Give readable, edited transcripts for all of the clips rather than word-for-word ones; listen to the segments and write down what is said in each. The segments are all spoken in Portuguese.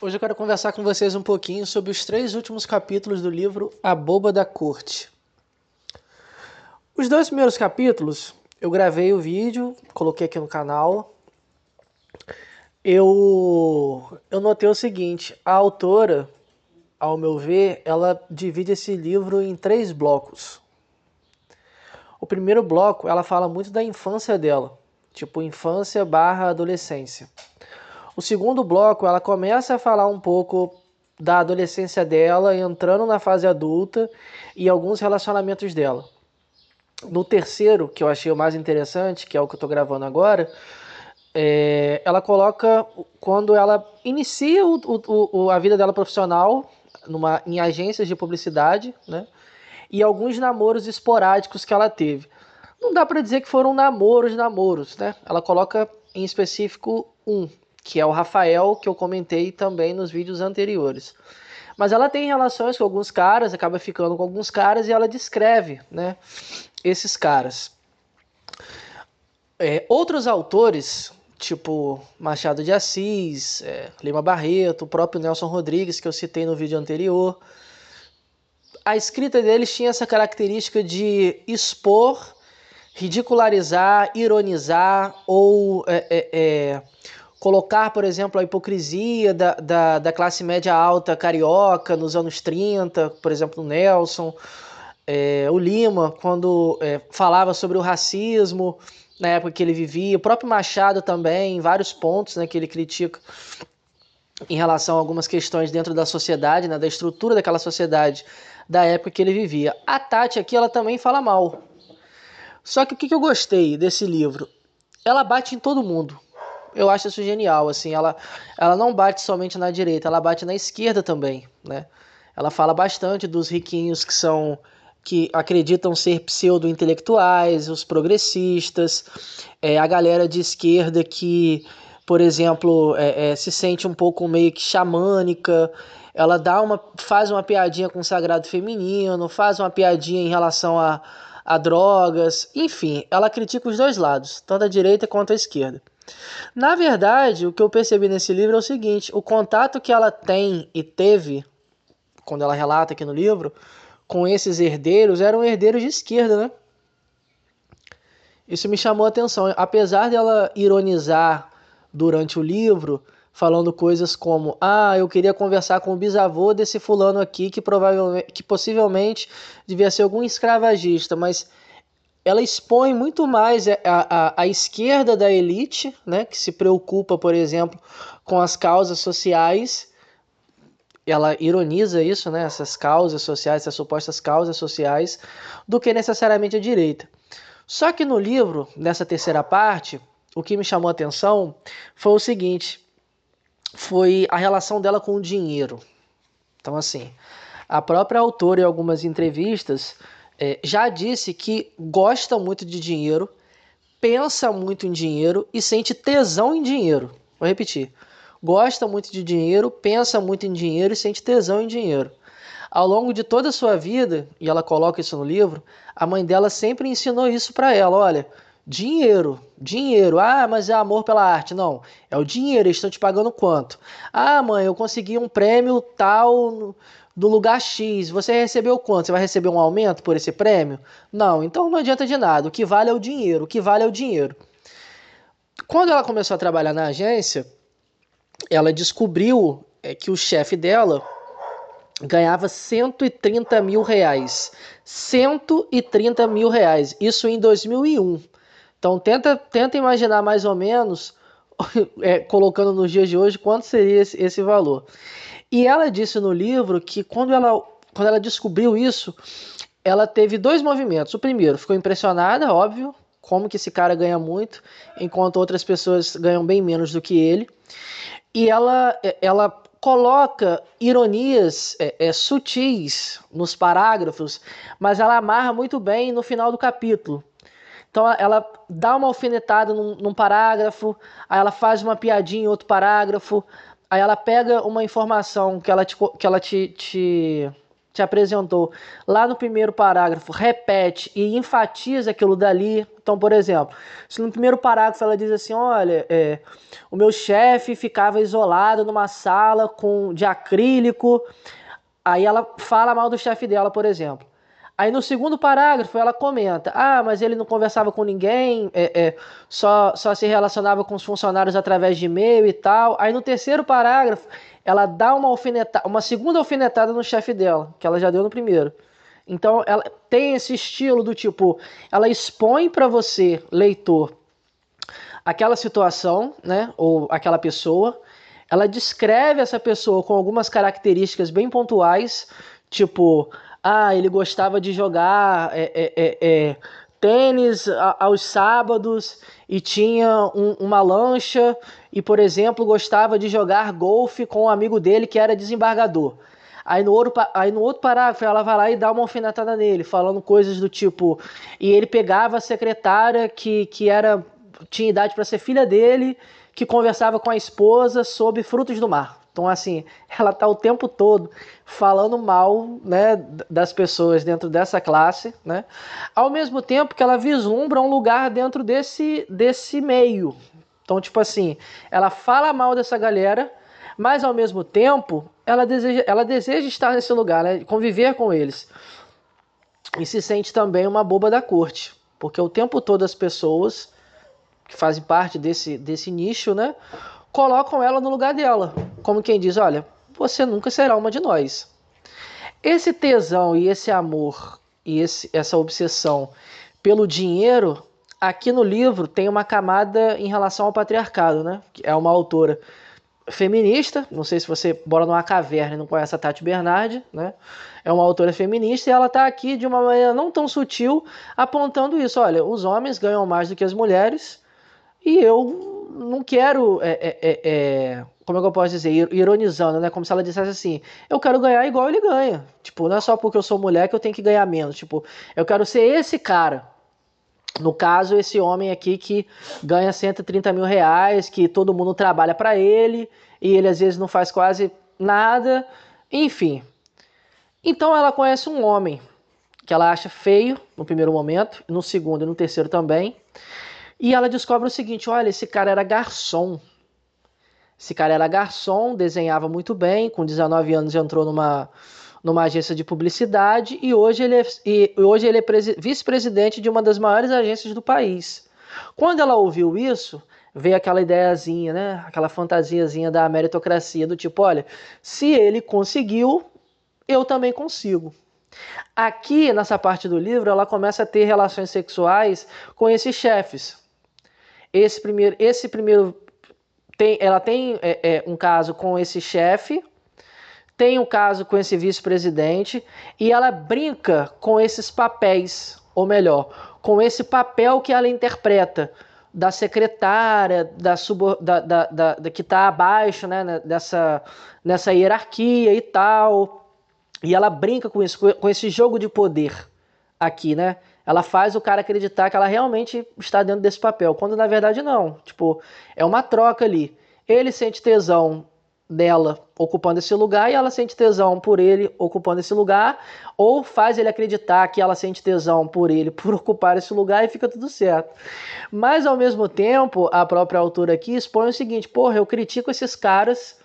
Hoje eu quero conversar com vocês um pouquinho sobre os 3 últimos capítulos do livro A Boba da Corte. Os 2 primeiros capítulos, eu gravei o vídeo, coloquei aqui no canal. Eu notei o seguinte, a autora, ao meu ver, ela divide esse livro em 3 blocos. O primeiro bloco, ela fala muito da infância dela, tipo infância barra adolescência. O segundo bloco, ela começa a falar um pouco da adolescência dela, entrando na fase adulta e alguns relacionamentos dela. No terceiro, que eu achei o mais interessante, que é o que eu estou gravando agora, ela coloca quando ela inicia a vida dela profissional em agências de publicidade, né? E alguns namoros esporádicos que ela teve. Não dá para dizer que foram namoros, né? Ela coloca em específico um, que é o Rafael, que eu comentei também nos vídeos anteriores. Mas ela tem relações com alguns caras, acaba ficando com alguns caras e ela descreve, né, esses caras. Outros autores, tipo Machado de Assis, Lima Barreto, o próprio Nelson Rodrigues, que eu citei no vídeo anterior, a escrita deles tinha essa característica de expor, ridicularizar, ironizar ou colocar, por exemplo, a hipocrisia da classe média alta carioca nos anos 30, por exemplo, o Nelson, o Lima, quando falava sobre o racismo na época que ele vivia, o próprio Machado também, em vários pontos, né, que ele critica em relação a algumas questões dentro da sociedade, né, da estrutura daquela sociedade da época que ele vivia. A Tati aqui, ela também fala mal. Só que o que eu gostei desse livro? Ela bate em todo mundo. Eu acho isso genial, assim, ela não bate somente na direita, ela bate na esquerda também, né? Ela fala bastante dos riquinhos que acreditam ser pseudo-intelectuais, os progressistas, a galera de esquerda que, por exemplo, se sente um pouco meio que xamânica. Ela faz uma piadinha com o sagrado feminino, faz uma piadinha em relação a drogas, enfim, ela critica os dois lados, tanto a direita quanto a esquerda. Na verdade, o que eu percebi nesse livro é o seguinte, o contato que ela tem e teve, quando ela relata aqui no livro, com esses herdeiros, eram herdeiros de esquerda, né? Isso me chamou a atenção. Apesar dela ironizar durante o livro, falando coisas como: eu queria conversar com o bisavô desse fulano aqui, que possivelmente devia ser algum escravagista, mas ela expõe muito mais a esquerda da elite, né, que se preocupa, por exemplo, com as causas sociais. Ela ironiza isso, né, essas causas sociais, essas supostas causas sociais, do que necessariamente a direita. Só que no livro, nessa terceira parte, o que me chamou a atenção foi o seguinte, foi a relação dela com o dinheiro. Então, assim, a própria autora, em algumas entrevistas, já disse que gosta muito de dinheiro, pensa muito em dinheiro e sente tesão em dinheiro. Vou repetir. Gosta muito de dinheiro, pensa muito em dinheiro e sente tesão em dinheiro. Ao longo de toda a sua vida, e ela coloca isso no livro, a mãe dela sempre ensinou isso para ela. Olha, dinheiro, mas é amor pela arte. Não, é o dinheiro, eles estão te pagando quanto? Mãe, eu consegui um prêmio tal do lugar X, você recebeu quanto? Você vai receber um aumento por esse prêmio? Não, então não adianta de nada, o que vale é o dinheiro, o que vale é o dinheiro. Quando ela começou a trabalhar na agência, ela descobriu que o chefe dela ganhava 130 mil reais. 130 mil reais, isso em 2001. Então tenta imaginar mais ou menos, colocando nos dias de hoje, quanto seria esse valor. E ela disse no livro que quando ela descobriu isso, ela teve 2 movimentos. O primeiro, ficou impressionada, óbvio, como que esse cara ganha muito, enquanto outras pessoas ganham bem menos do que ele. E ela coloca ironias sutis nos parágrafos, mas ela amarra muito bem no final do capítulo. Então ela dá uma alfinetada num parágrafo, aí ela faz uma piadinha em outro parágrafo, aí ela pega uma informação que ela te apresentou lá no primeiro parágrafo repete e enfatiza aquilo dali. Então, por exemplo, se no primeiro parágrafo ela diz assim, olha, o meu chefe ficava isolado numa sala de acrílico, aí ela fala mal do chefe dela, por exemplo. Aí no segundo parágrafo ela comenta, mas ele não conversava com ninguém, só se relacionava com os funcionários através de e-mail e tal. Aí no terceiro parágrafo ela dá uma segunda alfinetada no chefe dela, que ela já deu no primeiro. Então ela tem esse estilo do tipo, ela expõe para você, leitor, aquela situação, né, ou aquela pessoa, ela descreve essa pessoa com algumas características bem pontuais, tipo, ele gostava de jogar tênis aos sábados e tinha uma lancha e, por exemplo, gostava de jogar golfe com um amigo dele que era desembargador. Aí no outro parágrafo ela vai lá e dá uma alfinetada nele, falando coisas do tipo, e ele pegava a secretária que tinha idade para ser filha dele, que conversava com a esposa sobre frutos do mar. Então, assim, ela tá o tempo todo falando mal, né, das pessoas dentro dessa classe, né? Ao mesmo tempo que ela vislumbra um lugar dentro desse meio. Então, tipo assim, ela fala mal dessa galera, mas ao mesmo tempo ela deseja estar nesse lugar, né, conviver com eles. E se sente também uma boba da corte, porque o tempo todo as pessoas que fazem parte desse nicho, né, colocam ela no lugar dela, como quem diz, olha, você nunca será uma de nós. Esse tesão e esse amor e essa obsessão pelo dinheiro, aqui no livro tem uma camada em relação ao patriarcado, né? É uma autora feminista, não sei se você mora numa caverna e não conhece a Tati Bernardi, né? É uma autora feminista e ela está aqui de uma maneira não tão sutil apontando isso, olha, os homens ganham mais do que as mulheres e eu não quero, como é que eu posso dizer, ironizando, né? Como se ela dissesse assim, eu quero ganhar igual ele ganha. Tipo, não é só porque eu sou mulher que eu tenho que ganhar menos. Tipo, eu quero ser esse cara. No caso, esse homem aqui que ganha 130 mil reais, que todo mundo trabalha para ele, e ele às vezes não faz quase nada. Enfim. Então ela conhece um homem que ela acha feio no primeiro momento, no segundo e no terceiro também. E ela descobre o seguinte, olha, esse cara era garçom. Esse cara era garçom, desenhava muito bem, com 19 anos entrou numa agência de publicidade e hoje ele é vice-presidente de uma das maiores agências do país. Quando ela ouviu isso, veio aquela ideiazinha, né? Aquela fantasiazinha da meritocracia, do tipo, olha, se ele conseguiu, eu também consigo. Aqui, nessa parte do livro, ela começa a ter relações sexuais com esses chefes. Esse primeiro ela tem um caso com esse chefe, tem um caso com esse vice-presidente, e ela brinca com esses papéis, ou melhor, com esse papel que ela interpreta da secretária, que está abaixo, né, nessa hierarquia e tal. E ela brinca com isso, com esse jogo de poder aqui, né? Ela faz o cara acreditar que ela realmente está dentro desse papel, quando na verdade não. Tipo, é uma troca ali. Ele sente tesão dela ocupando esse lugar e ela sente tesão por ele ocupando esse lugar, ou faz ele acreditar que ela sente tesão por ele por ocupar esse lugar e fica tudo certo. Mas ao mesmo tempo, a própria autora aqui expõe o seguinte, porra, eu critico esses caras,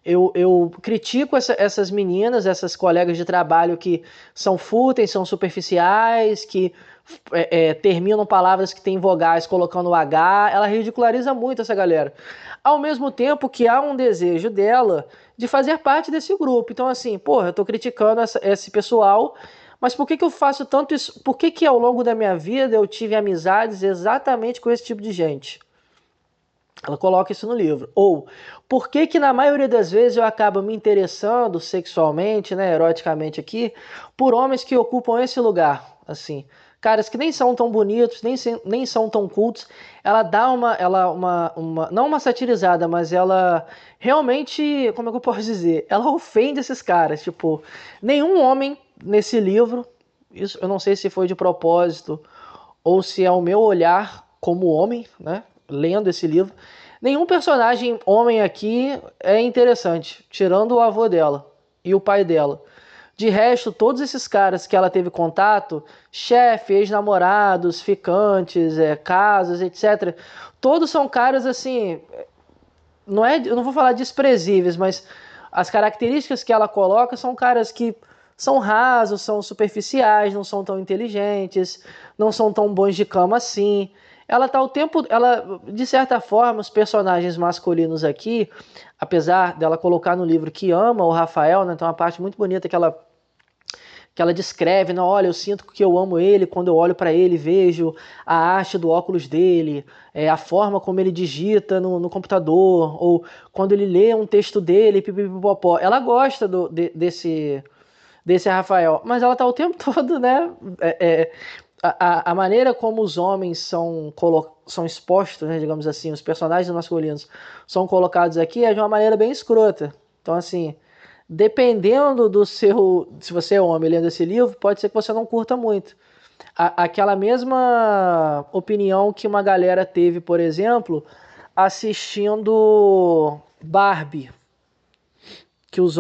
eu critico essas meninas, essas colegas de trabalho que são fúteis, são superficiais, que terminam palavras que têm vogais colocando o H. Ela ridiculariza muito essa galera. Ao mesmo tempo que há um desejo dela de fazer parte desse grupo. Então, assim, porra, eu tô criticando esse pessoal, mas por que eu faço tanto isso? Por que ao longo da minha vida eu tive amizades exatamente com esse tipo de gente? Ela coloca isso no livro. Ou, por que na maioria das vezes eu acabo me interessando sexualmente, né, eroticamente aqui, por homens que ocupam esse lugar, assim, caras que nem são tão bonitos, nem são tão cultos. Ela dá não uma satirizada, mas ela realmente, como é que eu posso dizer? Ela ofende esses caras, tipo, nenhum homem nesse livro, isso eu não sei se foi de propósito ou se é o meu olhar como homem, né, lendo esse livro, nenhum personagem homem aqui é interessante, tirando o avô dela e o pai dela. De resto, todos esses caras que ela teve contato, chefe, ex-namorados, ficantes, casas, etc., todos são caras assim, eu não vou falar desprezíveis, mas as características que ela coloca são caras que são rasos, são superficiais, não são tão inteligentes, não são tão bons de cama assim. Ela tá o tempo, ela de certa forma os personagens masculinos aqui, apesar dela colocar no livro que ama o Rafael, né, tem uma parte muito bonita que ela descreve, não, olha, eu sinto que eu amo ele quando eu olho para ele, vejo a haste do óculos dele, a forma como ele digita no computador, ou quando ele lê um texto dele, pipipipopó. Ela gosta desse Rafael, mas ela tá o tempo todo, né? A maneira como os homens são expostos, né, digamos assim, os personagens masculinos são colocados aqui é de uma maneira bem escrota. Então, assim, dependendo do seu. Se você é homem lendo esse livro, pode ser que você não curta muito. Aquela mesma opinião que uma galera teve, por exemplo, assistindo Barbie. Que os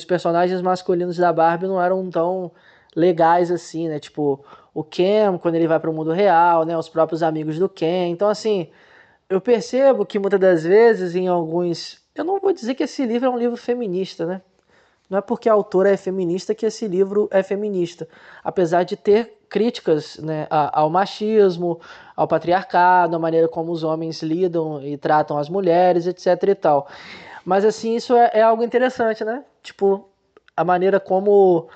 personagens masculinos da Barbie não eram tão legais assim, né? Tipo, o Ken, quando ele vai para o mundo real, né? Os próprios amigos do Ken. Então, assim, eu percebo que muitas das vezes em alguns. Eu não vou dizer que esse livro é um livro feminista, né? Não é porque a autora é feminista que esse livro é feminista. Apesar de ter críticas, né, ao machismo, ao patriarcado, a maneira como os homens lidam e tratam as mulheres, etc e tal. Mas assim, isso é algo interessante, né? Tipo, a maneira como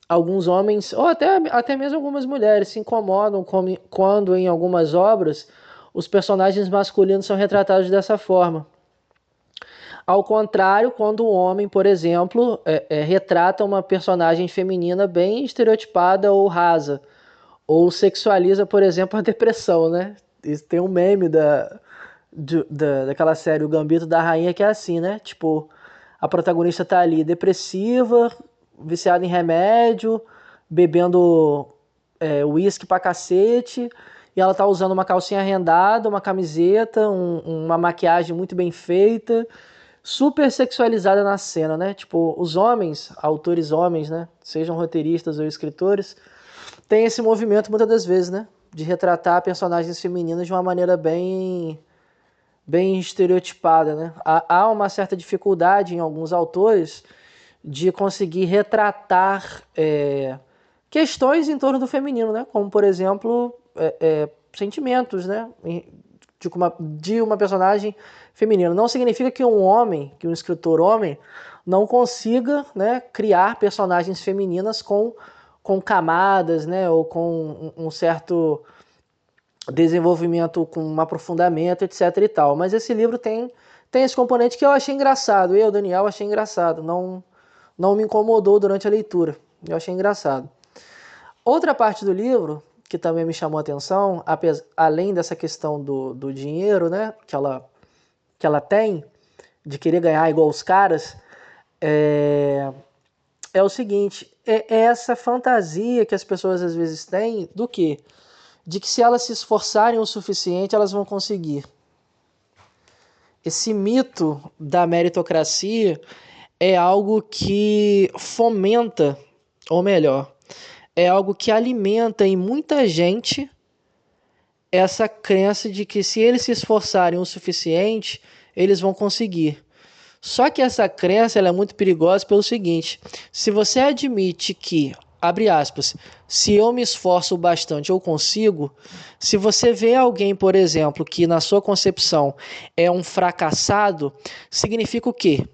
alguns homens, ou até mesmo algumas mulheres, se incomodam quando em algumas obras os personagens masculinos são retratados dessa forma. Ao contrário, quando o homem, por exemplo, retrata uma personagem feminina bem estereotipada ou rasa, ou sexualiza, por exemplo, a depressão, né? Tem um meme daquela série O Gambito da Rainha que é assim, né? Tipo, a protagonista tá ali depressiva, viciada em remédio, bebendo uísque pra cacete, e ela tá usando uma calcinha rendada, uma camiseta, uma maquiagem muito bem feita, super sexualizada na cena, né? Tipo, os homens, autores homens, né? Sejam roteiristas ou escritores, tem esse movimento muitas das vezes, né? De retratar personagens femininas de uma maneira bem estereotipada, né? Há uma certa dificuldade em alguns autores de conseguir retratar questões em torno do feminino, né? Como, por exemplo, sentimentos, né? De uma personagem feminina. Não significa que um escritor homem, não consiga, né, criar personagens femininas com camadas, né? Ou com um certo desenvolvimento, com um aprofundamento, etc e tal. Mas esse livro tem esse componente que eu achei engraçado. Eu, Daniel, achei engraçado. Não me incomodou durante a leitura. Eu achei engraçado. Outra parte do livro que também me chamou a atenção, além dessa questão do dinheiro, né, que ela tem, de querer ganhar igual os caras, é o seguinte, é essa fantasia que as pessoas às vezes têm do quê? De que se elas se esforçarem o suficiente, elas vão conseguir. Esse mito da meritocracia é algo que fomenta, ou melhor, é algo que alimenta em muita gente essa crença de que se eles se esforçarem o suficiente, eles vão conseguir. Só que essa crença ela é muito perigosa pelo seguinte, se você admite que, abre aspas, se eu me esforço bastante eu consigo, se você vê alguém, por exemplo, que na sua concepção é um fracassado, significa o quê?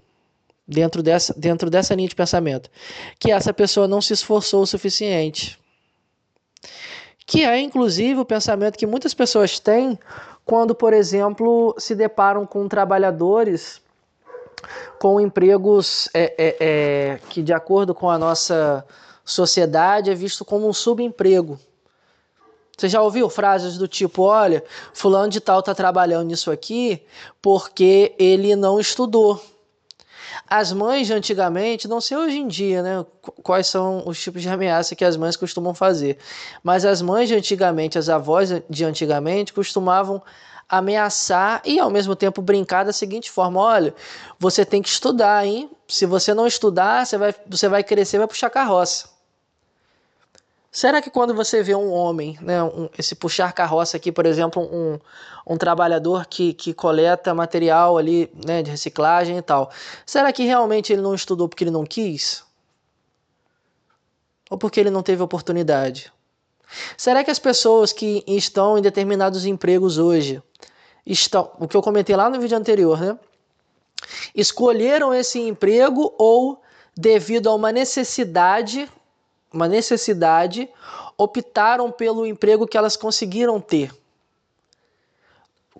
Dentro dessa linha de pensamento, que essa pessoa não se esforçou o suficiente. Que é, inclusive, o pensamento que muitas pessoas têm quando, por exemplo, se deparam com trabalhadores com empregos que, de acordo com a nossa sociedade, é visto como um subemprego. Você já ouviu frases do tipo, olha, fulano de tal está trabalhando nisso aqui porque ele não estudou. As mães de antigamente, não sei hoje em dia, né, quais são os tipos de ameaça que as mães costumam fazer, mas as mães de antigamente, as avós de antigamente costumavam ameaçar e ao mesmo tempo brincar da seguinte forma, olha, você tem que estudar, hein? se você não estudar, você vai crescer, vai puxar carroça. Será que quando você vê um homem, né, esse puxar carroça aqui, por exemplo, um trabalhador que coleta material ali, né, de reciclagem e tal, será que realmente ele não estudou porque ele não quis? Ou porque ele não teve oportunidade? Será que as pessoas que estão em determinados empregos hoje, o que eu comentei lá no vídeo anterior, né, escolheram esse emprego ou devido a uma necessidade, optaram pelo emprego que elas conseguiram ter?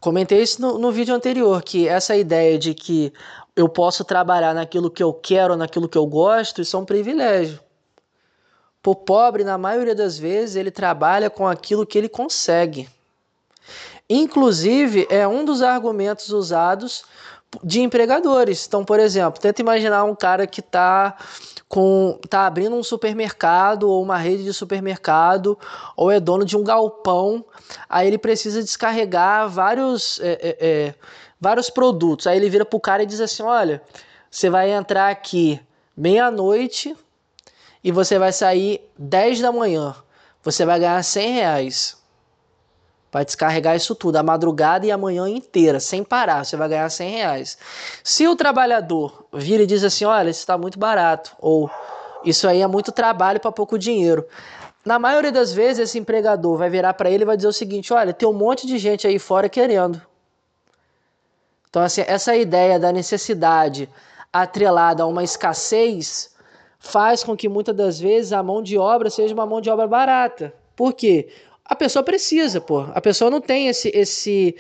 Comentei isso no vídeo anterior, que essa ideia de que eu posso trabalhar naquilo que eu quero, naquilo que eu gosto, isso é um privilégio. O pobre, na maioria das vezes, ele trabalha com aquilo que ele consegue. Inclusive, é um dos argumentos usados de empregadores. Então, por exemplo, tenta imaginar um cara que tá abrindo um supermercado ou uma rede de supermercado, ou é dono de um galpão, aí ele precisa descarregar vários produtos. Aí ele vira pro cara e diz assim: olha, você vai entrar aqui meia-noite e você vai sair 10 da manhã. Você vai ganhar R$100. Vai descarregar isso tudo, a madrugada e a manhã inteira, sem parar, você vai ganhar R$100. Se o trabalhador vira e diz assim: olha, isso está muito barato, ou isso aí é muito trabalho para pouco dinheiro, na maioria das vezes esse empregador vai virar para ele e vai dizer o seguinte: olha, tem um monte de gente aí fora querendo. Então, assim, essa ideia da necessidade atrelada a uma escassez faz com que muitas das vezes a mão de obra seja uma mão de obra barata. Por quê? A pessoa precisa, pô. A pessoa não tem esse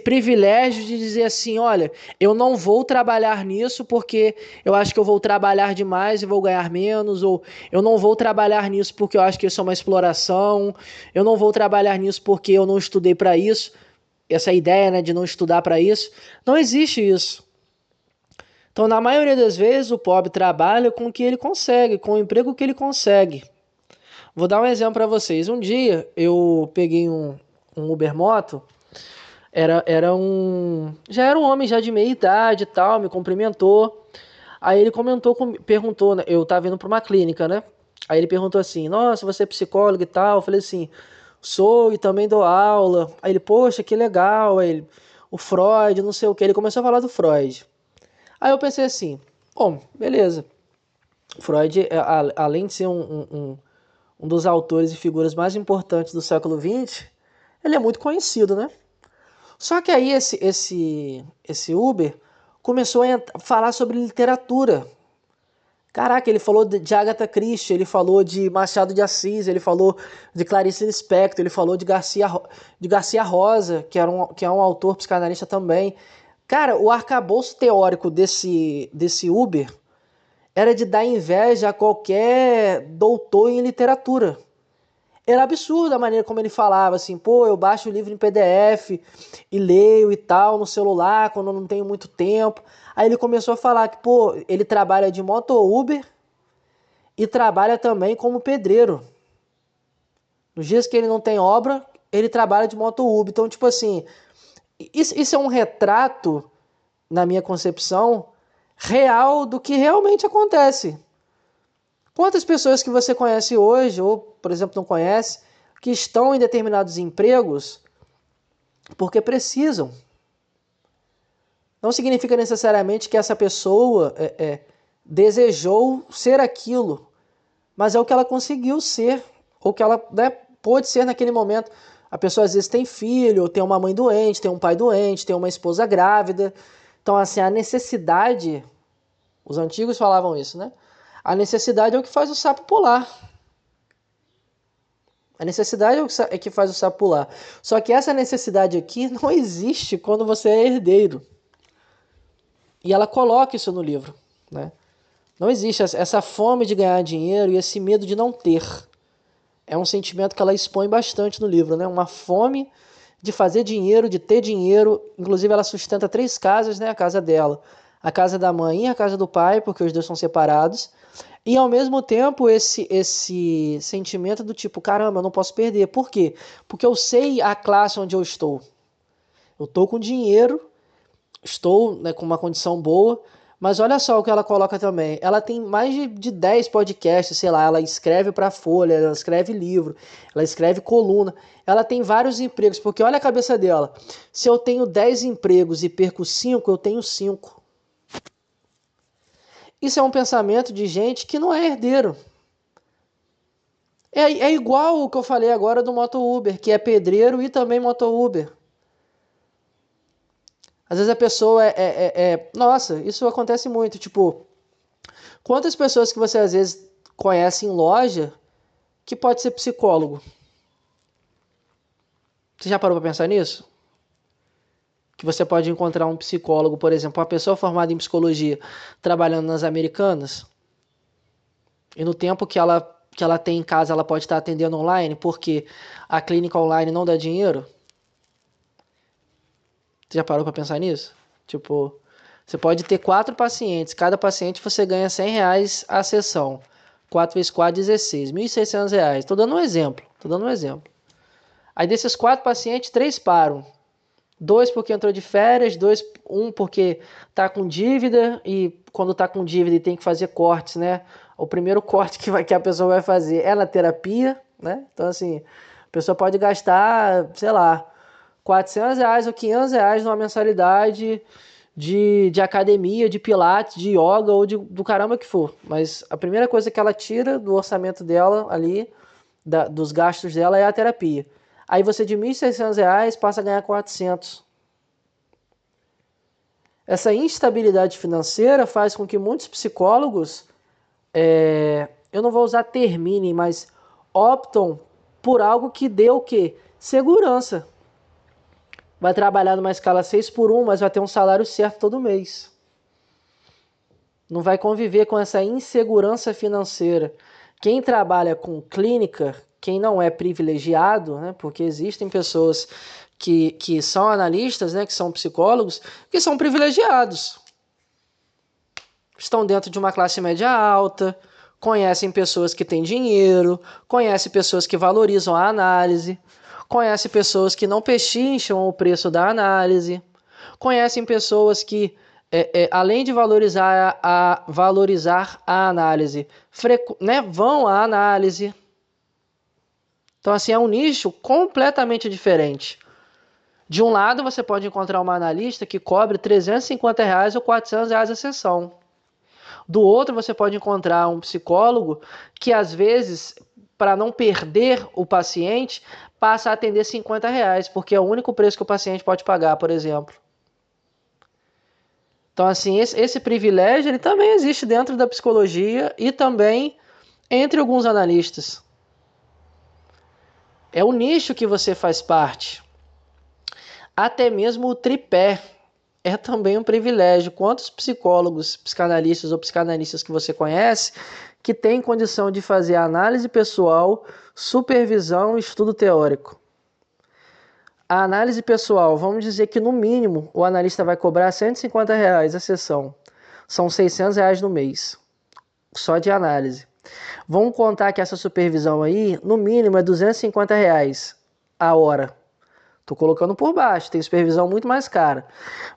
privilégio de dizer assim: olha, eu não vou trabalhar nisso porque eu acho que eu vou trabalhar demais e vou ganhar menos, ou eu não vou trabalhar nisso porque eu acho que isso é uma exploração, eu não vou trabalhar nisso porque eu não estudei para isso. Essa ideia, né, de não estudar para isso, não existe isso. Então, na maioria das vezes, o pobre trabalha com o que ele consegue, com o emprego que ele consegue. Vou dar um exemplo para vocês. Um dia eu peguei um Uber Moto, já era um homem já de meia idade e tal, me cumprimentou. Aí ele perguntou, né, eu tava indo para uma clínica, né? Aí ele perguntou assim: nossa, você é psicólogo e tal? Eu falei assim: sou e também dou aula. Aí ele: poxa, que legal. Aí ele: o Freud, não sei o que. Ele começou a falar do Freud. Aí eu pensei assim: bom, beleza. Freud, além de ser um dos autores e figuras mais importantes do século XX, ele é muito conhecido, né? Só que aí esse Uber começou a falar sobre literatura. Caraca, ele falou de Agatha Christie, ele falou de Machado de Assis, ele falou de Clarice Lispector, ele falou de Garcia Rosa, que é um autor psicanalista também. Cara, o arcabouço teórico desse Uber era de dar inveja a qualquer doutor em literatura. Era absurdo a maneira como ele falava, assim: pô, eu baixo o livro em PDF e leio e tal no celular quando eu não tenho muito tempo. Aí ele começou a falar que, pô, ele trabalha de moto Uber e trabalha também como pedreiro. Nos dias que ele não tem obra, ele trabalha de moto Uber. Então, tipo assim, isso é um retrato, na minha concepção, real do que realmente acontece. Quantas pessoas que você conhece hoje, ou, por exemplo, não conhece, que estão em determinados empregos porque precisam? Não significa necessariamente que essa pessoa desejou ser aquilo, mas é o que ela conseguiu ser, ou que ela, né, pôde ser naquele momento. A pessoa às vezes tem filho, tem uma mãe doente, tem um pai doente, tem uma esposa grávida. Então, assim, a necessidade, os antigos falavam isso, né? A necessidade é o que faz o sapo pular. A necessidade é que faz o sapo pular. Só que essa necessidade aqui não existe quando você é herdeiro. E ela coloca isso no livro, né? Não existe essa fome de ganhar dinheiro e esse medo de não ter. É um sentimento que ela expõe bastante no livro, né? Uma fome de fazer dinheiro, de ter dinheiro. Inclusive ela sustenta 3 casas, né? A casa dela, a casa da mãe e a casa do pai, porque os dois são separados. E ao mesmo tempo esse sentimento do tipo: caramba, eu não posso perder. Por quê? Porque eu sei a classe onde eu estou. Eu estou com dinheiro, estou, né, com uma condição boa, Mas olha só o que ela coloca também. Ela tem mais de 10 podcasts, sei lá, ela escreve para Folha, ela escreve livro, ela escreve coluna. Ela tem vários empregos, porque olha a cabeça dela. Se eu tenho 10 empregos e perco 5, eu tenho 5. Isso é um pensamento de gente que não é herdeiro. É igual o que eu falei agora do Moto Uber, que é pedreiro e também Moto Uber. Às vezes a pessoa Nossa, isso acontece muito. Tipo, quantas pessoas que você às vezes conhece em loja que pode ser psicólogo? Você já parou para pensar nisso? Que você pode encontrar um psicólogo, por exemplo, uma pessoa formada em psicologia trabalhando nas Americanas, e no tempo que ela tem em casa ela pode estar atendendo online, porque a clínica online não dá dinheiro? Você já parou para pensar nisso? Tipo, você pode ter 4 pacientes, cada paciente você ganha R$ 100 a sessão. 4 vezes 4, 16, R$ 1.600. Tô dando um exemplo. Aí desses 4 pacientes, 3 param. 2 porque entrou de férias, um porque tá com dívida, e quando tá com dívida e tem que fazer cortes, né? O primeiro corte que a pessoa vai fazer é na terapia, né? Então, assim, a pessoa pode gastar, sei lá, R$ 400 ou R$ 500 numa mensalidade de academia, de pilates, de yoga ou do caramba que for. Mas a primeira coisa que ela tira do orçamento dela ali, dos gastos dela, é a terapia. Aí você de R$ 1.600 passa a ganhar 400. Essa instabilidade financeira faz com que muitos psicólogos, eu não vou usar terminem, mas optam por algo que dê o quê? Segurança. Vai trabalhar numa escala 6 por 1, mas vai ter um salário certo todo mês. Não vai conviver com essa insegurança financeira. Quem trabalha com clínica, quem não é privilegiado, né, porque existem pessoas que são analistas, né, que são psicólogos, que são privilegiados. Estão dentro de uma classe média alta, conhecem pessoas que têm dinheiro, conhecem pessoas que valorizam a análise, conhecem pessoas que não pechincham o preço da análise, conhecem pessoas que, além de valorizar a análise, né, vão à análise. Então, assim, é um nicho completamente diferente. De um lado, você pode encontrar uma analista que cobre R$ 350 ou R$ 400 a sessão. Do outro, você pode encontrar um psicólogo que, às vezes, para não perder o paciente, passa a atender R$ 50, porque é o único preço que o paciente pode pagar, por exemplo. Então, assim, esse privilégio ele também existe dentro da psicologia e também entre alguns analistas. É o nicho que você faz parte. Até mesmo o tripé é também um privilégio. Quantos psicólogos, psicanalistas ou psicanalistas que você conhece que têm condição de fazer análise pessoal, supervisão e estudo teórico? A análise pessoal, vamos dizer que no mínimo o analista vai cobrar R$ 150 a sessão. São R$ 600 no mês, só de análise. Vamos contar que essa supervisão aí, no mínimo, é R$ 250 a hora. Estou colocando por baixo, tem supervisão muito mais cara.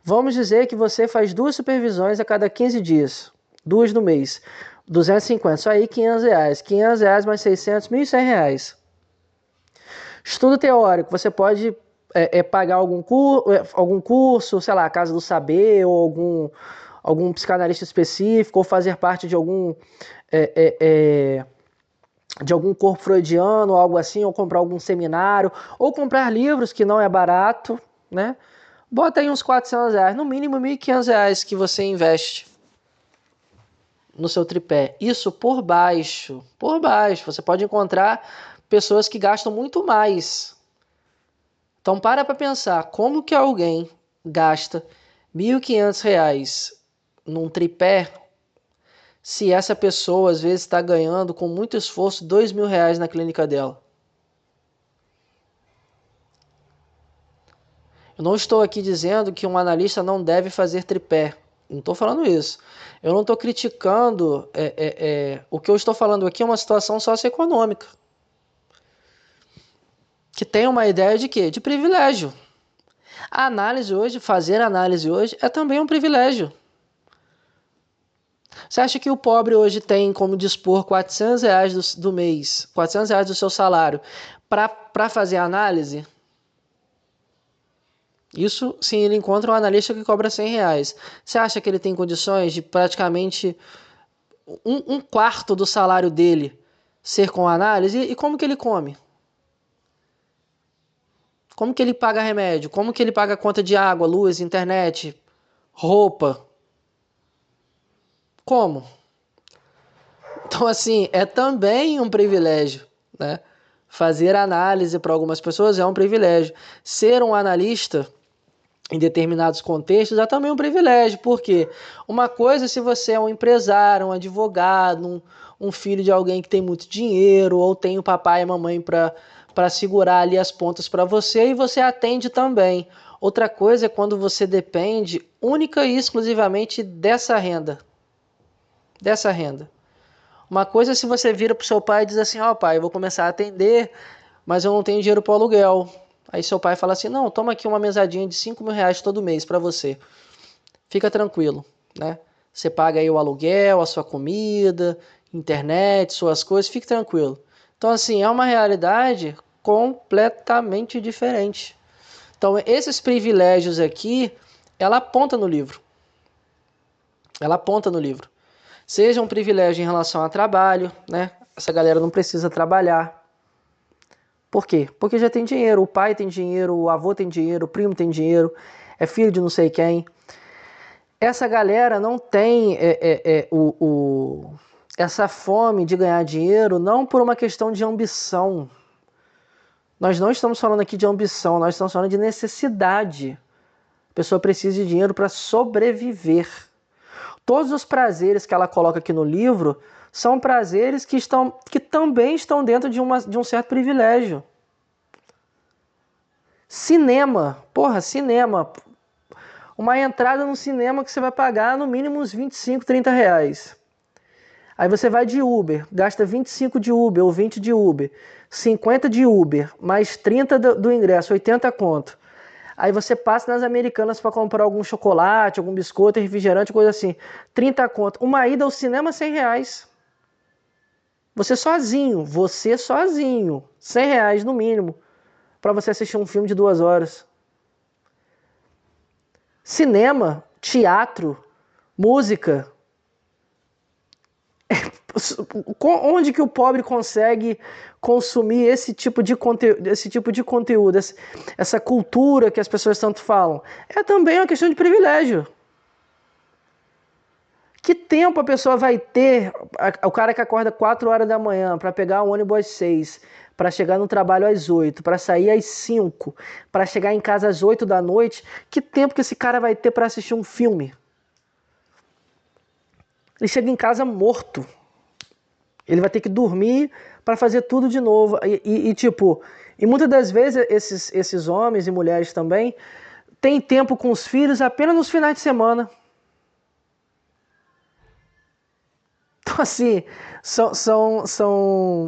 Vamos dizer que você faz 2 supervisões a cada 15 dias. 2 no mês. 250, só aí R$ 500. R$ 500 mais 600, R$ 1.100. Estudo teórico, você pode pagar algum curso, sei lá, Casa do Saber, ou algum psicanalista específico, ou fazer parte de algum corpo freudiano, ou algo assim, ou comprar algum seminário, ou comprar livros, que não é barato, né? Bota aí uns R$ 400, no mínimo R$ 1.500 que você investe no seu tripé. Isso por baixo. Por baixo. Você pode encontrar pessoas que gastam muito mais. Então para pensar, como que alguém gasta R$ 1.500 num tripé, se essa pessoa às vezes está ganhando com muito esforço R$ 2.000 na clínica dela? Eu não estou aqui dizendo que um analista não deve fazer tripé. Não estou falando isso. Eu não estou criticando. O que eu estou falando aqui é uma situação socioeconômica. Que tem uma ideia de quê? De privilégio. A análise hoje, fazer análise hoje, é também um privilégio. Você acha que o pobre hoje tem como dispor R$ 400 do mês, R$ 400 do seu salário, para fazer análise? Isso sim, ele encontra um analista que cobra R$ 100. Você acha que ele tem condições de praticamente um quarto do salário dele ser com análise? E como que ele come? Como que ele paga remédio? Como que ele paga conta de água, luz, internet, roupa? Como? Então, assim, é também um privilégio, né? Fazer análise para algumas pessoas é um privilégio. Ser um analista em determinados contextos é também um privilégio, porque uma coisa é se você é um empresário, um advogado, um filho de alguém que tem muito dinheiro, ou tem o papai e a mamãe para segurar ali as pontas para você e você atende também. Outra coisa é quando você depende única e exclusivamente dessa renda. Dessa renda. Uma coisa é se você vira pro seu pai e diz assim, ó pai, eu vou começar a atender, mas eu não tenho dinheiro pro aluguel. Aí seu pai fala assim, não, toma aqui uma mesadinha de R$ 5.000 todo mês para você. Fica tranquilo, né? Você paga aí o aluguel, a sua comida, internet, suas coisas, fique tranquilo. Então, assim, é uma realidade completamente diferente. Então, esses privilégios aqui, ela aponta no livro. Ela aponta no livro. Seja um privilégio em relação a trabalho, né? Essa galera não precisa trabalhar. Por quê? Porque já tem dinheiro. O pai tem dinheiro, o avô tem dinheiro, o primo tem dinheiro, é filho de não sei quem. Essa galera não tem essa fome de ganhar dinheiro não por uma questão de ambição. Nós não estamos falando aqui de ambição, nós estamos falando de necessidade. A pessoa precisa de dinheiro para sobreviver. Todos os prazeres que ela coloca aqui no livro são prazeres que também estão dentro de um certo privilégio. Cinema. Porra, cinema. Uma entrada no cinema que você vai pagar no mínimo uns 25, R$ 30. Aí você vai de Uber, gasta 25 de Uber ou 20 de Uber, 50 de Uber, mais 30 do ingresso, 80 conto. Aí você passa nas Americanas para comprar algum chocolate, algum biscoito, refrigerante, coisa assim. 30 conto. Uma ida ao cinema, R$ 100. Você sozinho, R$ 100 no mínimo, para você assistir um filme de 2 horas. Cinema, teatro, música. Onde que o pobre consegue consumir esse tipo de conteúdo, essa cultura que as pessoas tanto falam? É também uma questão de privilégio. Que tempo a pessoa vai ter, o cara que acorda 4 horas da manhã para pegar o ônibus às 6, para chegar no trabalho às 8, para sair às 5, para chegar em casa às 8 da noite, que tempo que esse cara vai ter para assistir um filme? Ele chega em casa morto. Ele vai ter que dormir para fazer tudo de novo. E muitas das vezes esses homens e mulheres também têm tempo com os filhos apenas nos finais de semana. Então, assim, são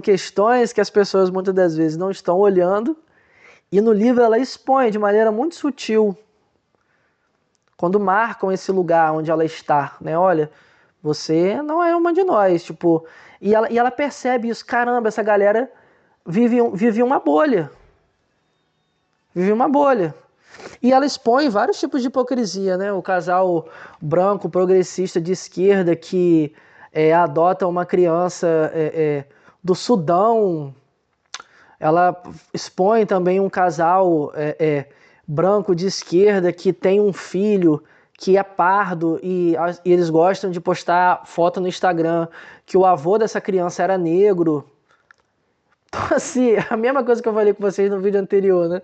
questões que as pessoas muitas das vezes não estão olhando, e no livro ela expõe de maneira muito sutil, quando marcam esse lugar onde ela está, né? Olha, você não é uma de nós, tipo, e ela percebe isso, caramba, essa galera vive uma bolha. Vive uma bolha. E ela expõe vários tipos de hipocrisia, né? O casal branco progressista de esquerda que adota uma criança do Sudão. Ela expõe também um casal branco de esquerda que tem um filho que é pardo e eles gostam de postar foto no Instagram que o avô dessa criança era negro. Então, assim, a mesma coisa que eu falei com vocês no vídeo anterior, né?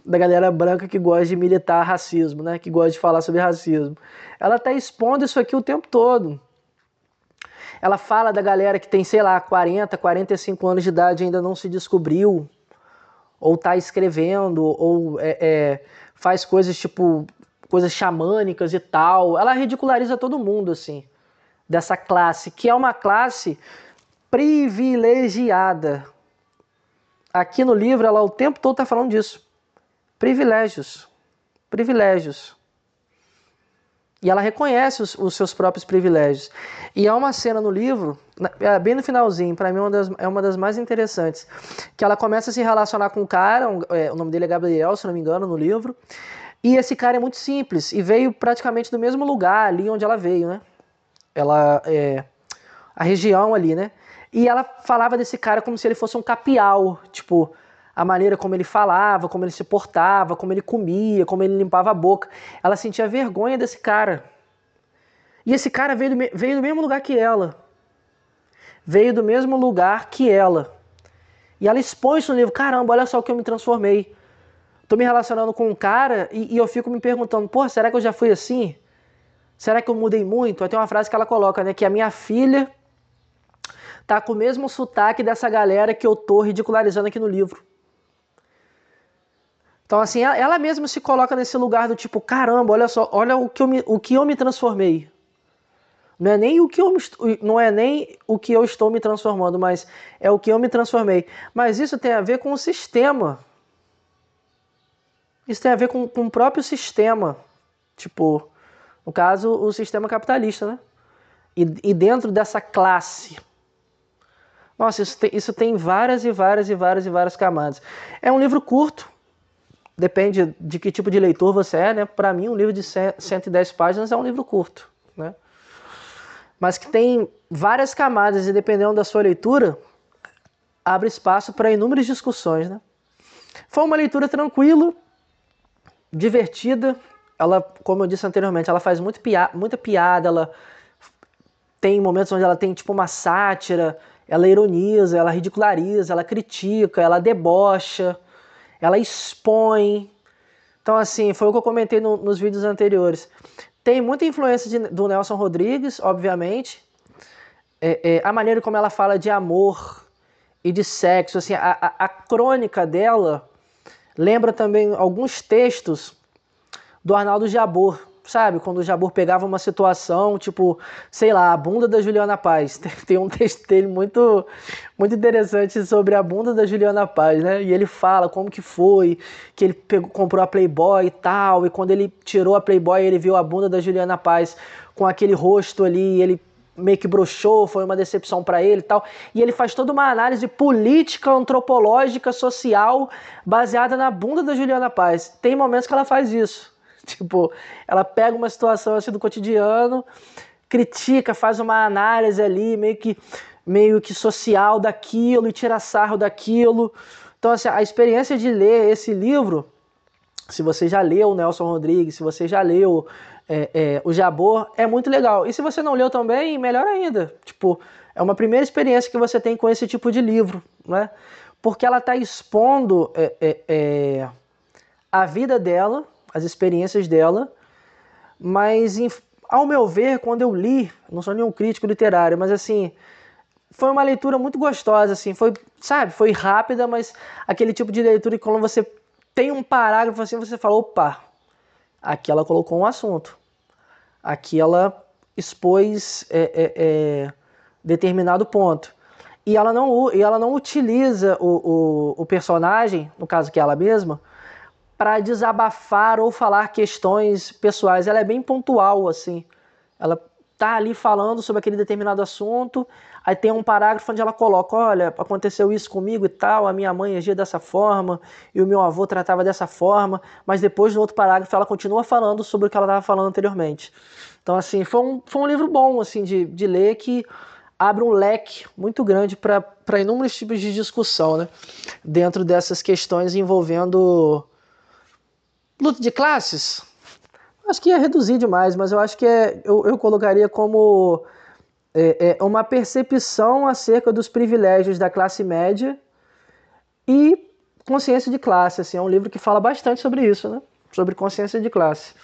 Da galera branca que gosta de militar racismo, né? Que gosta de falar sobre racismo. Ela tá expondo isso aqui o tempo todo. Ela fala da galera que tem, sei lá, 40, 45 anos de idade e ainda não se descobriu, ou tá escrevendo, ou faz coisas tipo, coisas xamânicas e tal. Ela ridiculariza todo mundo, assim, dessa classe, que é uma classe privilegiada. Aqui no livro, ela o tempo todo está falando disso. Privilégios. Privilégios. E ela reconhece os seus próprios privilégios. E há uma cena no livro, bem no finalzinho, para mim é uma das mais interessantes, que ela começa a se relacionar com um cara, o nome dele é Gabriel, se não me engano, no livro, e esse cara é muito simples, e veio praticamente do mesmo lugar ali onde ela veio, né? A região ali, né? E ela falava desse cara como se ele fosse um capial, tipo, a maneira como ele falava, como ele se portava, como ele comia, como ele limpava a boca. Ela sentia vergonha desse cara. E esse cara veio do mesmo lugar que ela. Veio do mesmo lugar que ela. E ela expõe isso no livro. Caramba, olha só o que eu me transformei. Tô me relacionando com um cara e eu fico me perguntando, pô, será que eu já fui assim? Será que eu mudei muito? Aí tem uma frase que ela coloca, né, que a minha filha tá com o mesmo sotaque dessa galera que eu tô ridicularizando aqui no livro. Então, assim, ela mesma se coloca nesse lugar do tipo, caramba, olha só, olha o que eu me transformei. Não é nem o que eu estou me transformando, mas é o que eu me transformei. Mas isso tem a ver com o sistema. Isso tem a ver com o próprio sistema. Tipo, no caso, o sistema capitalista, né? E dentro dessa classe. Nossa, isso tem várias e várias e várias e várias camadas. É um livro curto. Depende de que tipo de leitor você é, né? Para mim, um livro de 110 páginas é um livro curto, né? Mas que tem várias camadas e dependendo da sua leitura, abre espaço para inúmeras discussões, né? Foi uma leitura tranquila, divertida. Ela, como eu disse anteriormente, ela faz muita piada, ela tem momentos onde ela tem tipo uma sátira, ela ironiza, ela ridiculariza, ela critica, ela debocha, ela expõe. Então, assim, foi o que eu comentei nos vídeos anteriores. Tem muita influência do Nelson Rodrigues, obviamente. A maneira como ela fala de amor e de sexo, assim, a crônica dela lembra também alguns textos do Arnaldo Jabor, sabe? Quando o Jabor pegava uma situação, tipo, sei lá, a bunda da Juliana Paz. Tem um texto dele muito interessante sobre a bunda da Juliana Paz, né? E ele fala como que foi, que ele comprou a Playboy e tal, e quando ele tirou a Playboy, ele viu a bunda da Juliana Paz com aquele rosto ali, ele meio que broxou, foi uma decepção para ele e tal. E ele faz toda uma análise política, antropológica, social, baseada na bunda da Juliana Paz. Tem momentos que ela faz isso. Tipo, ela pega uma situação assim do cotidiano, critica, faz uma análise ali, meio que social daquilo e tira sarro daquilo. Então, assim, a experiência de ler esse livro, se você já leu o Nelson Rodrigues, se você já leu o Jabor, é muito legal. E se você não leu também, melhor ainda. Tipo, é uma primeira experiência que você tem com esse tipo de livro, né? Porque ela está expondo a vida dela, as experiências dela, mas ao meu ver, quando eu li, não sou nenhum crítico literário, mas assim, foi uma leitura muito gostosa, assim, foi rápida, mas aquele tipo de leitura que quando você tem um parágrafo assim, você fala, opa, aqui ela colocou um assunto, aqui ela expôs determinado ponto. E ela não utiliza o personagem, no caso que é ela mesma, para desabafar ou falar questões pessoais. Ela é bem pontual, assim. Ela tá ali falando sobre aquele determinado assunto, aí tem um parágrafo onde ela coloca, olha, aconteceu isso comigo e tal, a minha mãe agia dessa forma, e o meu avô tratava dessa forma, mas depois no outro parágrafo ela continua falando sobre o que ela estava falando anteriormente. Então, assim, foi um livro bom, assim, de ler, que abre um leque muito grande para inúmeros tipos de discussão, né? Dentro dessas questões envolvendo luta de classes. Acho que ia reduzir demais, mas eu acho que eu colocaria como uma percepção acerca dos privilégios da classe média e consciência de classe. Assim, é um livro que fala bastante sobre isso, né? Sobre consciência de classe.